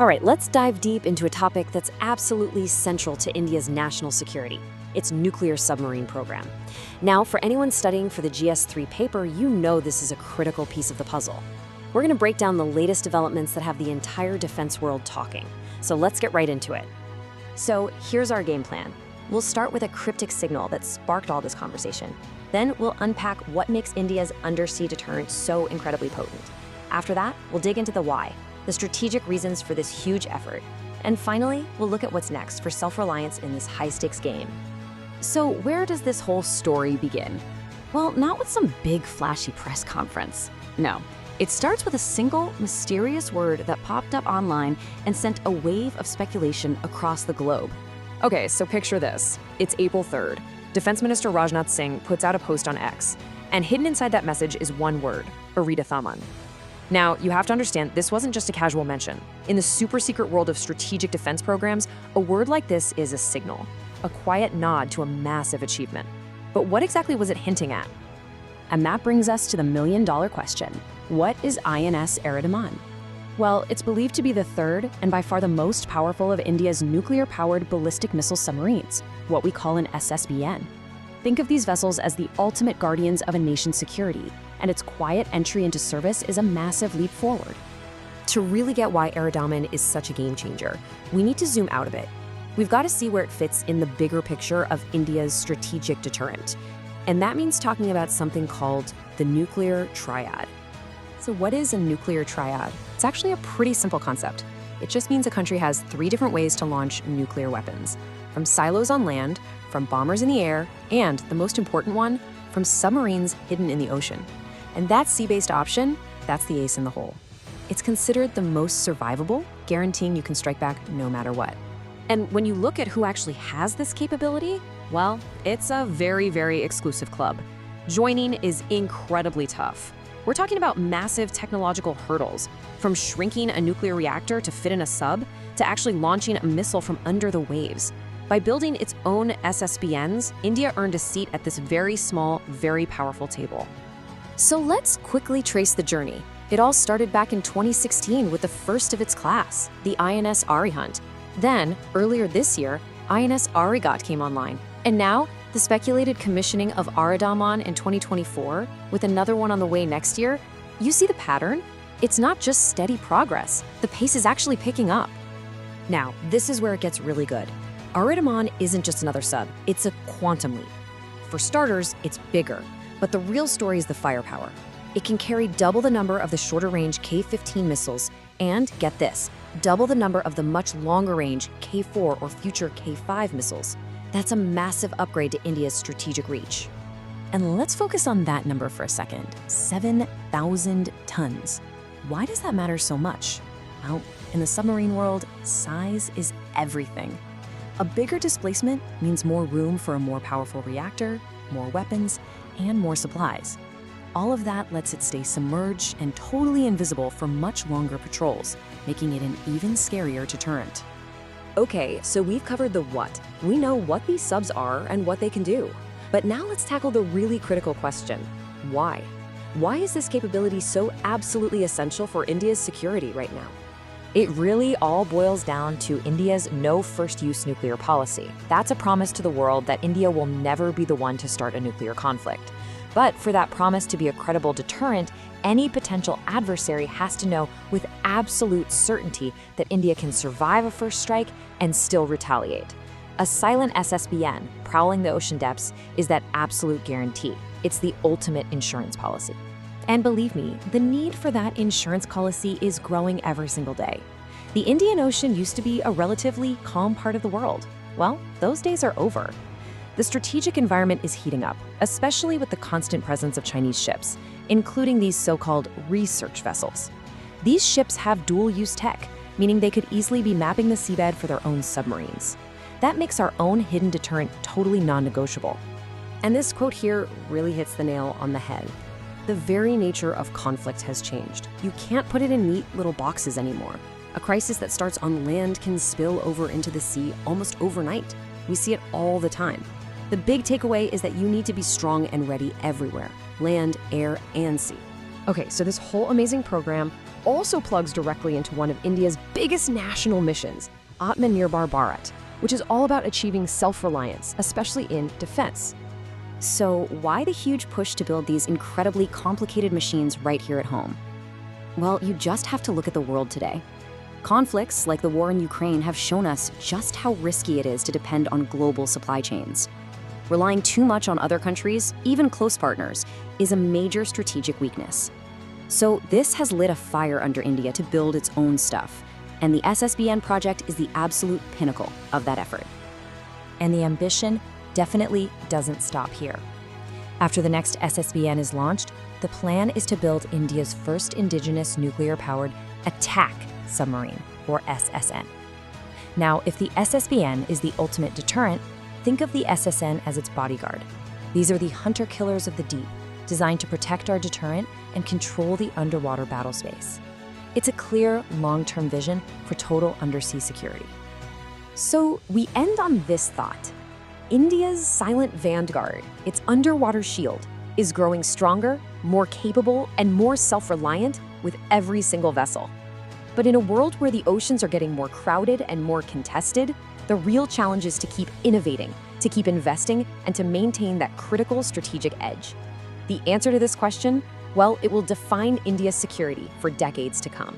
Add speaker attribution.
Speaker 1: All right, let's dive deep into a topic that's absolutely central to India's national security, its nuclear submarine program. Now, for anyone studying for the GS3 paper, you know this is a critical piece of the puzzle. We're going to break down the latest developments that have the entire defense world talking. So let's get right into it. So here's our game plan. We'll start with a cryptic signal that sparked all this conversation. Then we'll unpack what makes India's undersea deterrent so incredibly potent. After that, we'll dig into the why, the strategic reasons for this huge effort. And finally, we'll look at what's next for self-reliance in this high-stakes game. So where does this whole story begin? Well, not with some big flashy press conference. No, it starts with a single, mysterious word that popped up online and sent a wave of speculation across the globe. Okay, so picture this. It's April 3rd. Defense Minister Rajnath Singh puts out a post on X, and hidden inside that message is one word, Aridhaman. Now, you have to understand, this wasn't just a casual mention. In the super secret world of strategic defense programs, a word like this is a signal, a quiet nod to a massive achievement. But what exactly was it hinting at? And that brings us to the million-dollar question. What is INS Aridhaman? Well, it's believed to be the third and by far the most powerful of India's nuclear-powered ballistic missile submarines, what we call an SSBN. Think of these vessels as the ultimate guardians of a nation's security, and its quiet entry into service is a massive leap forward. To really get why Aridhaman is such a game changer, we need to zoom out a bit. We've got to see where it fits in the bigger picture of India's strategic deterrent. And that means talking about something called the nuclear triad. So what is a nuclear triad? It's actually a pretty simple concept. It just means a country has 3 different ways to launch nuclear weapons, from silos on land, from bombers in the air, and, the most important one, from submarines hidden in the ocean. And that sea-based option, that's the ace in the hole. It's considered the most survivable, guaranteeing you can strike back no matter what. And when you look at who actually has this capability, well, it's a very, very exclusive club. Joining is incredibly tough. We're talking about massive technological hurdles, from shrinking a nuclear reactor to fit in a sub, to actually launching a missile from under the waves. By building its own SSBNs, India earned a seat at this very small, very powerful table. So let's quickly trace the journey. It all started back in 2016 with the first of its class, the INS Arihant. Then, earlier this year, INS Arigat came online. And now, the speculated commissioning of Aridhaman in 2024, with another one on the way next year, you see the pattern? It's not just steady progress. The pace is actually picking up. Now, this is where it gets really good. Aridhaman isn't just another sub, it's a quantum leap. For starters, it's bigger, but the real story is the firepower. It can carry double the number of the shorter-range K-15 missiles and, get this, double the number of the much longer-range K-4 or future K-5 missiles. That's a massive upgrade to India's strategic reach. And let's focus on that number for a second, 7,000 tons. Why does that matter so much? Well, in the submarine world, size is everything. A bigger displacement means more room for a more powerful reactor, more weapons, and more supplies. All of that lets it stay submerged and totally invisible for much longer patrols, making it an even scarier deterrent. Okay, so we've covered the what. We know what these subs are and what they can do. But now let's tackle the really critical question, why? Why is this capability so absolutely essential for India's security right now? It really all boils down to India's no first-use nuclear policy. That's a promise to the world that India will never be the one to start a nuclear conflict. But for that promise to be a credible deterrent, any potential adversary has to know with absolute certainty that India can survive a first strike and still retaliate. A silent SSBN, prowling the ocean depths, is that absolute guarantee. It's the ultimate insurance policy. And believe me, the need for that insurance policy is growing every single day. The Indian Ocean used to be a relatively calm part of the world. Well, those days are over. The strategic environment is heating up, especially with the constant presence of Chinese ships, including these so-called research vessels. These ships have dual-use tech, meaning they could easily be mapping the seabed for their own submarines. That makes our own hidden deterrent totally non-negotiable. And this quote here really hits the nail on the head. The very nature of conflict has changed. You can't put it in neat little boxes anymore. A crisis that starts on land can spill over into the sea almost overnight. We see it all the time. The big takeaway is that you need to be strong and ready everywhere, land, air, and sea.
Speaker 2: Okay, so this whole amazing program also plugs directly into one of India's biggest national missions, Atmanirbhar Bharat, which is all about achieving self-reliance, especially in defense.
Speaker 1: So why the huge push to build these incredibly complicated machines right here at home? Well, you just have to look at the world today. Conflicts like the war in Ukraine have shown us just how risky it is to depend on global supply chains. Relying too much on other countries, even close partners, is a major strategic weakness. So this has lit a fire under India to build its own stuff, and the SSBN project is the absolute pinnacle of that effort.
Speaker 3: And the ambition definitely doesn't stop here. After the next SSBN is launched, the plan is to build India's first indigenous nuclear-powered attack submarine, or SSN. Now, if the SSBN is the ultimate deterrent, think of the SSN as its bodyguard. These are the hunter-killers of the deep, designed to protect our deterrent and control the underwater battle space. It's a clear, long-term vision for total undersea security.
Speaker 2: So we end on this thought. India's silent vanguard, its underwater shield, is growing stronger, more capable, and more self-reliant with every single vessel. But in a world where the oceans are getting more crowded and more contested, the real challenge is to keep innovating, to keep investing, and to maintain that critical strategic edge. The answer to this question, well, it will define India's security for decades to come.